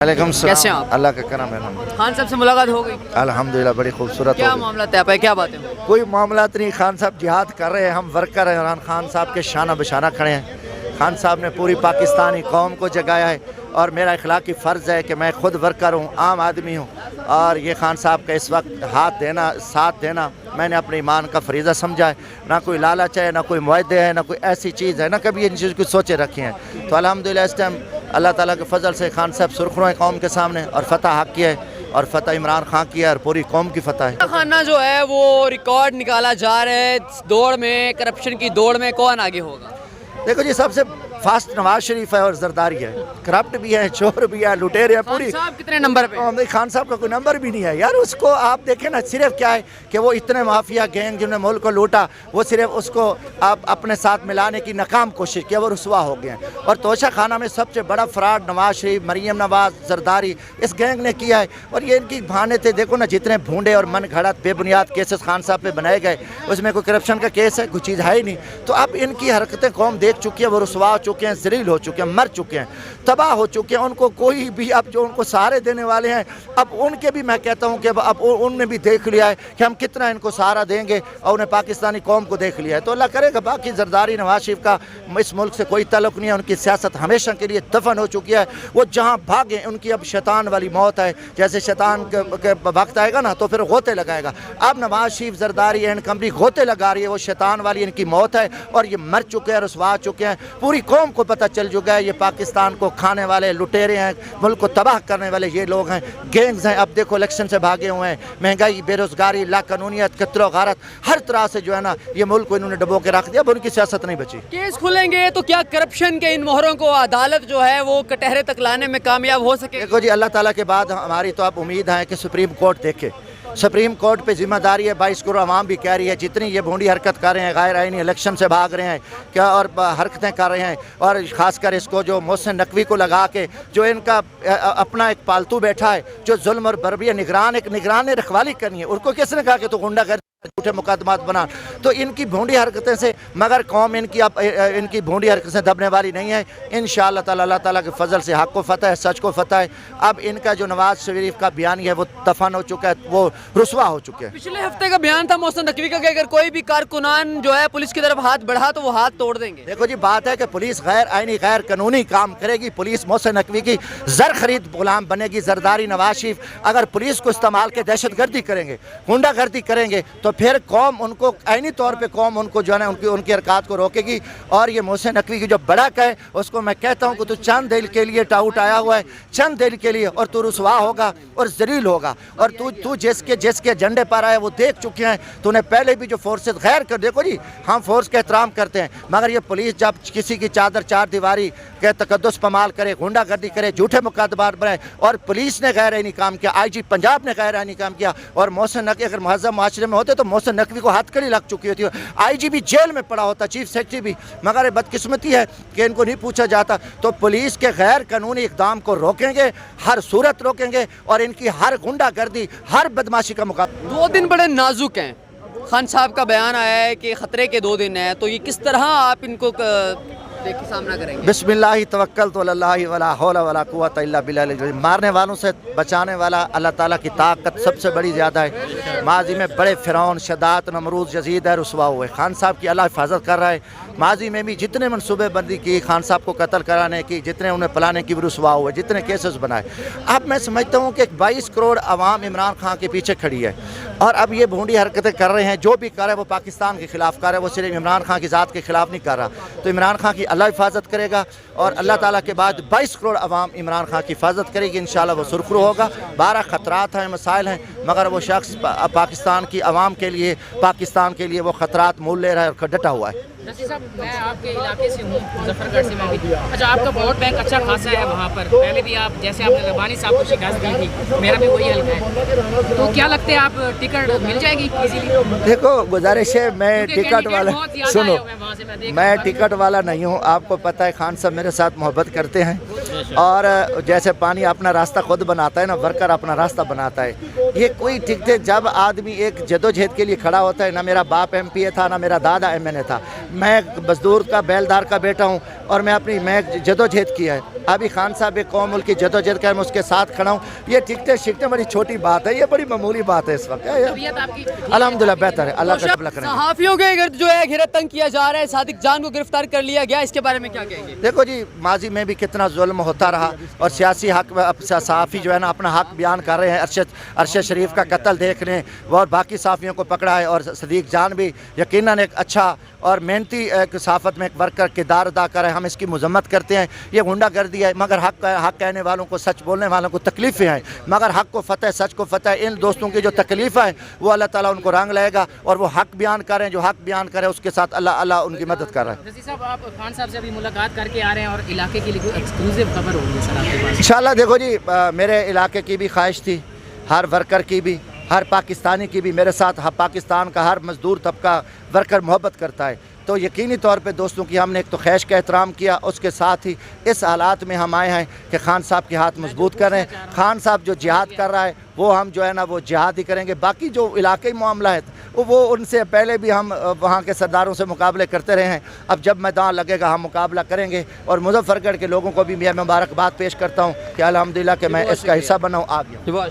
वालेकुम कैसे हैं सलाम। आप? अल्लाह का करम है। खान साहब से मुलाकात हो गई? अल्हम्दुलिल्लाह बड़ी खूबसूरत क्या हो गई। मामला तय पाया, क्या बातें हुई? कोई मामला नहीं, खान साहब जिहाद कर रहे हैं, हम वर्कर हैं, इमरान खान साहब के शाना बशाना खड़े हैं। खान साहब ने पूरी पाकिस्तानी कौम को जगाया है और मेरा अखलाकी फ़र्ज़ है कि मैं खुद वर्कर हूँ, आम आदमी हूँ, और ये खान साहब का इस वक्त हाथ देना, साथ देना मैंने अपने ईमान का फरीज़ा समझा है। ना कोई लालच है, ना कोई मुआहदे है, ना कोई ऐसी चीज़ है, ना कभी इन चीज़ को सोचे रखी हैं। तो अल्हम्दुलिल्लाह इस टाइम अल्लाह ताला के फजल से खान साहब सुरखरू हैं कौम के सामने, और फ़तह हक़ की है, और फ़तह इमरान खान की है, और पूरी कौम की फ़तह है। खाना जो है वो रिकॉर्ड निकाला जा रहा है, दौड़ में, करप्शन की दौड़ में कौन आगे होगा? देखो जी, सबसे फास्ट नवाज शरीफ है और जरदारी है, करप्ट भी है, चोर भी है, लुटेरे हैं पूरी। साहब कितने नंबर पे? खान साहब का कोई नंबर भी नहीं है यार। उसको आप देखें ना, सिर्फ क्या है कि वो इतने माफिया गैंग जिन्होंने मुल्क को लूटा, वो सिर्फ उसको आप अपने साथ मिलाने की नाकाम कोशिश की, वो रुसवा हो गए हैं। और तोशा खाना में सबसे बड़ा फ्रॉड नवाज शरीफ, मरीम नवाज, जरदारी, इस गैंग ने किया है। और ये इनकी बहाने थे, देखो ना, जितने भूडे और मन घड़त बेबुनियाद केसेस खान साहब पे बनाए गए, उसमें कोई करप्शन का केस है, कोई चीज़ है ही नहीं। तो अब इनकी हरकतें कौम देख चुकी है, वो रुसवा हो चुके हैं, जलील हो चुके हैं, मर चुके हैं, तबाह हो चुके हैं। उनको कोई भी अब जो उनको सहारे देने वाले हैं, अब उनके भी मैं कहता हूं कि अब उनने भी देख लिया है कि हम कितना इनको सहारा देंगे, और उन्हें पाकिस्तानी कौम को देख लिया है। तो अल्लाह करेगा। बाकी जरदारी नवाज शरीफ का इस मुल्क से कोई ताल्लुक नहीं है, उनकी सियासत हमेशा के लिए दफन हो चुकी है। वो जहाँ भागे, उनकी अब शैतान वाली मौत है। जैसे शैतान के वक्त आएगा ना, तो फिर गोते लगाएगा। अब नवाज शरीफ, जरदारी एंड कंपनी गोते लगा रही है, वो शैतान वाली इनकी मौत है, और ये मर चुके हैं, रुसवा चुके हैं। पूरी कौम को पता चल चुका है ये पाकिस्तान को खाने वाले लुटेरे हैं, मुल्क को तबाह करने वाले ये लोग हैं, गैंग्स हैं। अब देखो इलेक्शन से भागे हुए हैं, महंगाई, बेरोजगारी, लाकानूनियत, कत्ल गारत, हर तरह से जो है ना, ये मुल्क को इन्होंने डबो के रख दिया। अब उनकी सियासत नहीं बची। केस खुलेंगे तो क्या करप्शन के इन मोहरों को अदालत जो है वो कटहरे तक लाने में कामयाब हो सके? देखो जी, अल्लाह ताला के बाद हमारी तो अब उम्मीद है कि सुप्रीम कोर्ट देखे। सुप्रीम कोर्ट पे जिम्मेदारी है। 22 करोड़ आवाम भी कह रही है, जितनी ये भोंडी हरकत कर रहे हैं, गैर आईनी इलेक्शन से भाग रहे हैं क्या, और हरकतें कर रहे हैं, और ख़ासकर इसको जो मोहसिन नकवी को लगा के, जो इनका अपना एक पालतू बैठा है, जो जुल्म और बर्बरी निगरान ने रखवाली करनी है, उसको किसने कहा कि तो गुंडागर्दी, झूठे मुकदमात बना। तो इनकी भोंडी हरकतें से मगर कौम इनकी भोंडी हरकत से दबने वाली नहीं है। इंशाअल्लाह ताला, अल्लाह ताला के फजल से हक़ को फ़तह है, सच को फ़तह है। अब इनका जो नवाज शरीफ का बयान है वो दफन हो चुका है, वो रुसवा हो चुके हैं। पिछले हफ्ते का बयान था मोहसिन नकवी का कि अगर कोई भी कारकुनान जो है पुलिस की तरफ हाथ बढ़ा तो वो हाथ तोड़ देंगे। देखो जी, बात है कि पुलिस गैर आईनी, गैर कानूनी काम करेगी। पुलिस मोहसिन नकवी की जर खरीद गुलाम बनेगी। जरदारी, नवाज शरीफ अगर पुलिस को इस्तेमाल के दहशतगर्दी करेंगे, गुंडागर्दी करेंगे, तो फिर कौम उनको आईनी तौर पे कौम उनको जो है ना उनकी हरकत को रोकेगी। और ये मोहसिन नकवी की जो बड़क है, उसको मैं कहता हूँ कि तू चंद दिल के लिए टाउट आया हुआ है, चंद दिल के लिए, और तू रुसवा होगा और जलील होगा। और तू जिसके झंडे पर आए वो देख चुके हैं। तूने पहले भी जो फोर्सेस गैर कर, देखो जी, हम फोर्स का एहतराम करते हैं, मगर ये पुलिस जब किसी की चादर चार दीवारी के तकद्दुस पमाल करे, गुंडागर्दी करे, झूठे मुकदमात बनाए, और पुलिस ने गैर आईनी काम किया, IG पंजाब ने गैर आईनी काम किया, और मोहसिन नकवी अगर महज़ब माशरे में होते तो मोहसिन नकवी को हथकड़ी लग चुकी होती है, IG भी जेल में पड़ा होता, चीफ सेक्रेटरी भी। मगर बदकिस्मती है कि इनको नहीं पूछा जाता। तो पुलिस के गैर कानूनी इक़दाम को रोकेंगे, हर सूरत रोकेंगे, और इनकी हर गुंडागर्दी, हर बदमाशी का मुकाबला। 2 दिन बड़े नाजुक हैं। खान साहब का बयान आया है कि खतरे के 2 दिन हैं, तो ये किस तरह आप इनको देख के सामना करेंगे? बिस्मिल्लाहि तवक्कलतु अलल्लाहि वला हौला वला कुव्वता इल्ला बिल्लाहिल अली। मारने वालों से बचाने वाला अल्लाह ताला की ताकत सबसे बड़ी ज़्यादा है। माजी में बड़े फ़िरौन, शद्दाद, नमरूद, यज़ीद है, रुसवा हुए। खान साहब की अल्लाह हिफाजत कर रहा है। माजी में भी जितने मनसूबे बंदी की खान साहब को कत्ल कराने की, जितने उन्हें पलाने की भी रुसवा हुए, जितने केसेस बनाए। अब मैं समझता हूँ कि 22 करोड़ आवाम इमरान खान के पीछे खड़ी है, और अब ये भोंडी हरकतें कर रहे हैं। जो भी कर रहा है वो पाकिस्तान के खिलाफ कर रहा है, वो सिर्फ इमरान खान की ज़ात के खिलाफ नहीं कर रहा। तो इमरान खान की अल्लाह हिफाजत करेगा, और अल्लाह ताला के बाद 22 करोड़ आवाम इमरान खान की हिफाजत करेगी। इंशाल्लाह वो सुरखरू होगा। 12 ख़तरात हैं, मसाइल हैं, मगर वो शख्स पाकिस्तान की आवाम के लिए, पाकिस्तान के लिए वो ख़तरात मोल ले रहा है और डटा हुआ है। नसीर साहब, मैं आपके इलाके से हूँ, मुजफ्फरगढ़ से मैं भी। अच्छा, आपका वोट बैंक अच्छा खासा है वहाँ पर। पहले भी आप, जैसे आपने रबानी साहब को शिकायत दी थी, मेरा भी वही हल्का है, तो क्या लगता है आप टिकट मिल जाएगी इजीली? देखो, गुजारिश है, मैं टिकट वाला, सुनो, मैं टिकट वाला नहीं हूँ। आपको पता है खान साहब मेरे साथ मोहब्बत करते हैं, اور جیسے پانی اپنا راستہ خود بناتا ہے نا، ورکر اپنا راستہ بناتا ہے. یہ کوئی ٹھیک تھے جب آدمی ایک جدوجہد کے لیے کھڑا ہوتا ہے. نہ میرا باپ ایم پی اے تھا، نہ میرا دادا ایم این اے تھا. میں مزدور کا بیلدار کا بیٹا ہوں اور میں جدوجہد کیا ہے. ابھی خان صاحب ایک قوم ملک کی جدوجہد کر میں اس کے ساتھ کھڑا ہوں. یہ ٹھیکتے شکتے بڑی چھوٹی بات ہے، یہ بڑی معمولی بات ہے اس وقت. طبیعت آپ کی الحمدللہ بہتر ہے، اللہ کا شکر کریں. صحافیوں کے گرد جو ہے گھیرا تنگ کیا جا رہا ہے، صادق جان کو گرفتار کر لیا گیا، اس کے بارے میں کیا کہیں گے؟ دیکھو جی، ماضی میں بھی کتنا ظلم ہوتا رہا اور سیاسی حق صحافی جو ہے نا اپنا حق بیان کر رہے ہیں. ارشد شریف کا قتل دیکھ رہے ہیں اور باقی صحافیوں کو پکڑا ہے، اور صدیق جان بھی یقیناً ایک اچھا اور محنتی ایک صحافت میں ایک ورکر کردار ادا کر رہے ہیں. ہم اس کی مذمت کرتے ہیں. یہ غنڈہ گردی ہے، مگر حق کہنے والوں کو، سچ بولنے والوں کو تکلیفیں ہیں، مگر حق کو فتح، سچ کو فتح. ان دوستوں کی جو تکلیف ہے وہ اللہ تعالیٰ ان کو رنگ لائے گا، اور وہ حق بیان کریں، جو حق بیان کرے اس کے ساتھ اللہ ان کی مدد کر رہا ہے. رضی صاحب، آپ خان صاحب سے ابھی ملاقات کر کے آ رہے ہیں اور علاقے کے لیے کوئی ایکسکلوزیو خبر ہوگی ہے سر آپ کے پاس؟ انشاءاللہ. دیکھو جی، میرے علاقے کی بھی خواہش تھی، ہر ورکر کی بھی، ہر پاکستانی کی بھی. میرے ساتھ پاکستان کا ہر مزدور طبقہ ورکر محبت کرتا ہے. تو یقینی طور پہ دوستوں کی ہم نے ایک تو خواہش کا احترام کیا، اس کے ساتھ ہی اس حالات میں ہم آئے ہیں کہ خان صاحب کے ہاتھ مضبوط کریں. خان صاحب جو جہاد کر رہا ہے وہ ہم جو ہے نا وہ جہاد ہی کریں گے. باقی جو علاقائی معاملات وہ ان سے پہلے بھی ہم وہاں کے سرداروں سے مقابلے کرتے رہے ہیں. اب جب میدان لگے گا ہم مقابلہ کریں گے. اور مظفر گڑھ کے لوگوں کو بھی میں مبارکباد پیش کرتا ہوں کہ الحمدللہ کہ میں اس کا حصہ بنا ہوں. آ گیا.